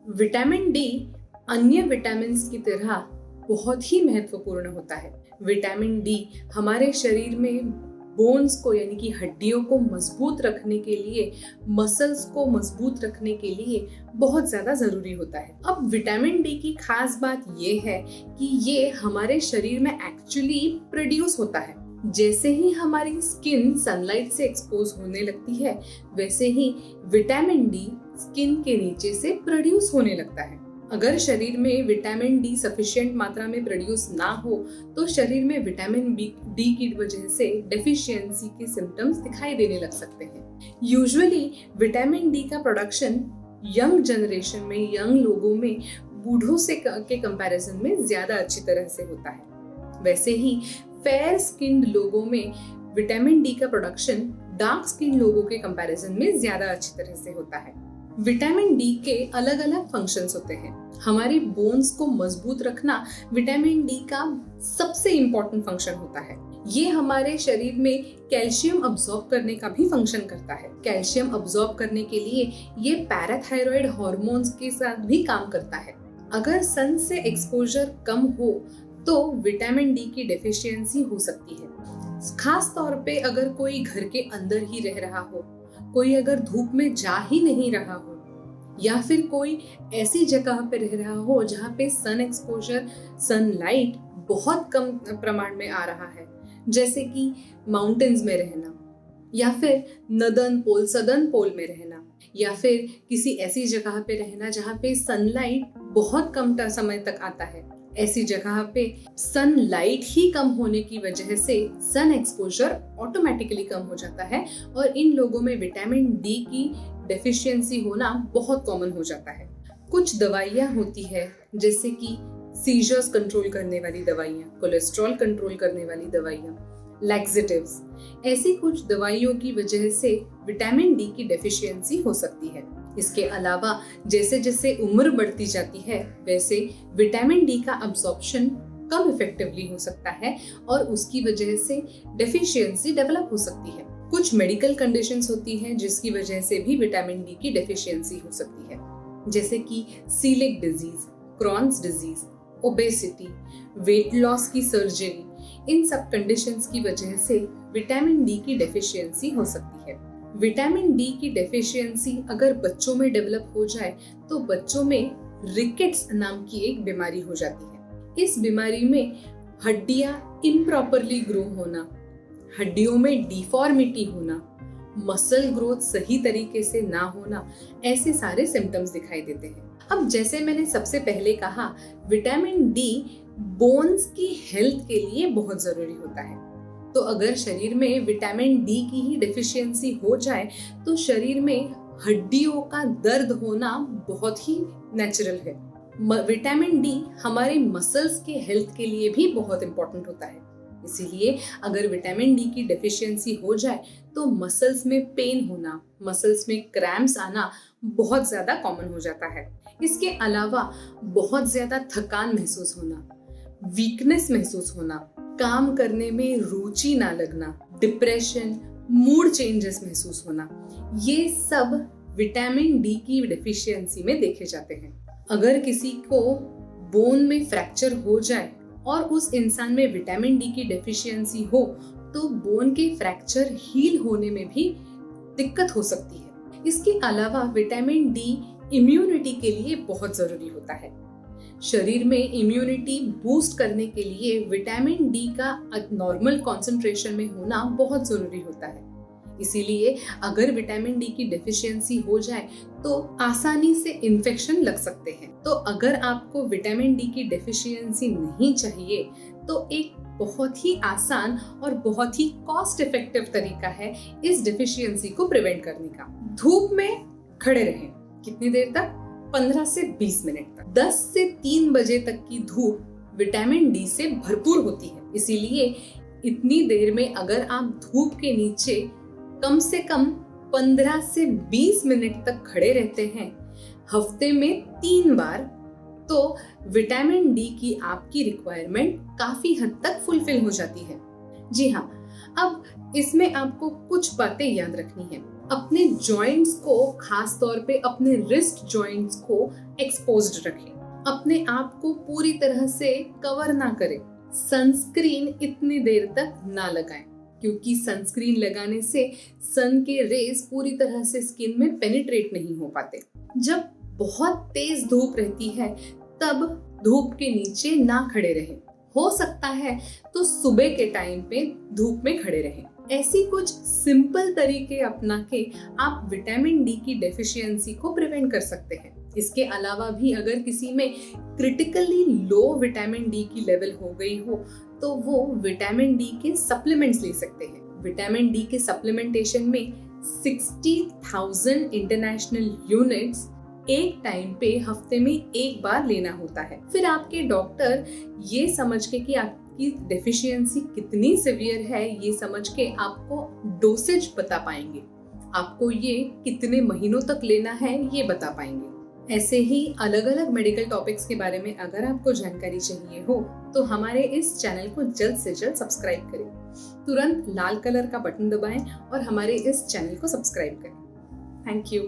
Vitamin D अन्य vitamins की तरह बहुत ही महत्वपूर्ण होता है। विटामिन डी हमारे शरीर में बोन्स को यानी कि हड्डियों को मजबूत रखने के लिए, मसल्स को मजबूत रखने के लिए बहुत ज्यादा जरूरी होता है। अब विटामिन डी की खास बात ये है कि ये हमारे शरीर में एक्चुअली प्रोड्यूस होता है। जैसे ही हमारी स्किन सनलाइट से एक्सपोज होने लगती है, वैसे ही विटामिन डी स्किन के नीचे से प्रोड्यूस होने लगता है। अगर शरीर में विटामिन डी सफिशिएंट मात्रा में प्रोड्यूस ना हो तो शरीर में विटामिन डी की वजह से डेफिशिएंसी के सिम्टम्स दिखाई देने लग सकते हैं। यूजुअली विटामिन डी का प्रोडक्शन यंग जनरेशन में, यंग लोगों में बूढ़ों से के कंपैरिजन में ज्यादा अच्छी तरह से होता है। वैसे ही फेयर स्किन्ड लोगों में विटामिन डी का प्रोडक्शन डार्क स्किन लोगों के कंपैरिजन में ज्यादा अच्छी तरह से होता है। विटामिन डी के अलग अलग फंक्शंस होते हैं। हमारी बोन्स को मजबूत रखना विटामिन डी का सबसे इम्पोर्टेंट फंक्शन होता है। ये हमारे शरीर में कैल्शियम अब्सॉर्ब करने का भी फंक्शन करता है। कैल्शियम अब्सॉर्ब करने के लिए ये पैराथायरॉइड हार्मोन्स के साथ भी काम करता है। अगर सन से एक्सपोजर कम हो तो विटामिन डी की डेफिशिएंसी हो सकती है। खास तौर पे अगर कोई घर के अंदर ही रह रहा हो, कोई अगर धूप में जा ही नहीं रहा हो, या फिर कोई ऐसी जगह पे रह रहा हो जहाँ पे सन एक्सपोजर, सनलाइट बहुत कम प्रमाण में आ रहा है, जैसे कि माउंटेन्स में रहना, या फिर नदर्न पोल, सदर्न पोल में रहना, या फिर किसी ऐसी जगह पे रहना जहाँ पे सनलाइट बहुत कम समय तक आता है। ऐसी जगह पे सनलाइट ही कम होने की वजह से सन एक्सपोजर ऑटोमेटिकली कम हो जाता है और इन लोगों में विटामिन डी की डेफिशिएंसी होना बहुत कॉमन हो जाता है। कुछ दवाइयाँ होती है जैसे कि सीजर्स कंट्रोल करने वाली दवाइयाँ, कोलेस्ट्रॉल कंट्रोल करने वाली दवाइयाँ, लैक्सेटिव्स, ऐसी कुछ दवाइयों की वजह से विटामिन डी की डेफिशिएंसी हो सकती है। इसके अलावा जैसे जैसे उम्र बढ़ती जाती है वैसे विटामिन डी का अब्सॉर्प्शन कम इफेक्टिवली हो सकता है और उसकी वजह से डेफिशिएंसी डेवलप हो सकती है। कुछ मेडिकल कंडीशंस होती हैं जिसकी वजह से भी विटामिन डी की डेफिशिएंसी हो सकती है, जैसे कि celiac disease, Crohn's disease, obesity, weight loss की सर्जरी। इन सब कंडीशंस की वजह से विटामिन डी की डेफिशिएंसी हो सकती है। विटामिन डी की डेफिशिएंसी अगर बच्चों में डेवलप हो जाए तो बच्चों में रिकेट्स नाम की एक बीमारी हो जाती है। इस बीमारी में हड्डियां इम्प्रॉपरली ग्रो होना, हड्डियों में डिफॉर्मिटी होना, मसल ग्रोथ सही तरीके से ना होना, ऐसे सारे सिम्टम्स दिखाई देते हैं। अब जैसे मैंने सबसे पहले कहा, विटामिन डी बोन्स की हेल्थ के लिए बहुत जरूरी होता है। तो अगर शरीर में विटामिन डी की ही डेफिशिएंसी हो जाए तो शरीर में हड्डियों का दर्द होना बहुत ही नेचुरल है। विटामिन डी हमारे मसल्स के हेल्थ के लिए भी बहुत इंपॉर्टेंट होता है। इसीलिए अगर विटामिन डी की डेफिशिएंसी हो जाए तो मसल्स में पेन होना, मसल्स में क्रैम्प्स आना बहुत ज्यादा कॉमन हो जाता है। इसके अलावा बहुत ज्यादा थकान महसूस होना, वीकनेस महसूस होना, काम करने में रुचि ना लगना, डिप्रेशन, मूड चेंजेस महसूस होना, ये सब विटामिन डी की डेफिशिएंसी में देखे जाते हैं। अगर किसी को बोन में फ्रैक्चर हो जाए और उस इंसान में विटामिन डी की डेफिशिएंसी हो तो बोन के फ्रैक्चर हील होने में भी दिक्कत हो सकती है। इसके अलावा विटामिन डी इम्यूनिटी के लिए बहुत जरूरी होता है। शरीर में इम्यूनिटी बूस्ट करने के लिए विटामिन डी का नॉर्मल कॉन्सेंट्रेशन में होना बहुत जरूरी होता है। इसीलिए अगर विटामिन डी की डेफिशिएंसी हो जाए तो आसानी से इन्फेक्शन लग सकते हैं। तो अगर आपको विटामिन डी की डेफिशिएंसी नहीं चाहिए तो एक बहुत ही आसान और बहुत ही कॉस्ट इफेक्टिव तरीका है इस डेफिशिएंसी को प्रिवेंट करने का। धूप में खड़े रहें। कितनी देर तक? 15 से 20 मिनट तक। 10 से 3 बजे तक की धूप विटामिन डी से भरपूर होती है। इसीलिए इतनी देर में अगर आप धूप के नीचे कम से कम 15 से 20 मिनट तक खड़े रहते हैं हफ्ते में 3 बार, तो विटामिन डी की आपकी रिक्वायरमेंट काफी हद तक फुलफिल हो जाती है। जी हाँ, अब इसमें आपको कुछ बातें याद रखनी है। अपने जॉइंट्स को, खास तौर पे अपने रिस्ट जॉइंट्स को एक्सपोज्ड रखें। अपने आप को पूरी तरह से कवर ना करें। सनस्क्रीन इतनी देर तक ना लगाएं, क्योंकि सनस्क्रीन लगाने से सन के रेज पूरी तरह से स्किन में पेनिट्रेट नहीं हो पाते। जब बहुत तेज धूप रहती है तब धूप के नीचे ना खड़े रहें। हो सकता है तो सुबह के टाइम पे धूप में खड़े रहें। ऐसी कुछ सिंपल तरीके अपना के आप विटामिन डी की डेफिशिएंसी को प्रिवेंट कर सकते हैं। इसके अलावा भी अगर किसी में क्रिटिकली लो विटामिन डी की लेवल हो गई हो तो वो विटामिन डी के सप्लीमेंट्स ले सकते हैं। विटामिन डी के सप्लीमेंटेशन में 60,000 इंटरनेशनल यूनिट्स एक टाइम पे हफ्ते में एक बार लेना होता है। फिर आपके डॉक्टर ये समझ के कि आपकी डेफिशिएंसी कितनी सीवियर है, ये समझ के आपको डोसेज बता पाएंगे। आपको ये कितने महीनों तक लेना है ये बता पाएंगे। ऐसे ही अलग अलग मेडिकल टॉपिक्स के बारे में अगर आपको जानकारी चाहिए हो तो हमारे इस चैनल को जल्द से जल्द सब्सक्राइब करें। तुरंत लाल कलर का बटन दबाएं और हमारे इस चैनल को सब्सक्राइब करें। Thank you.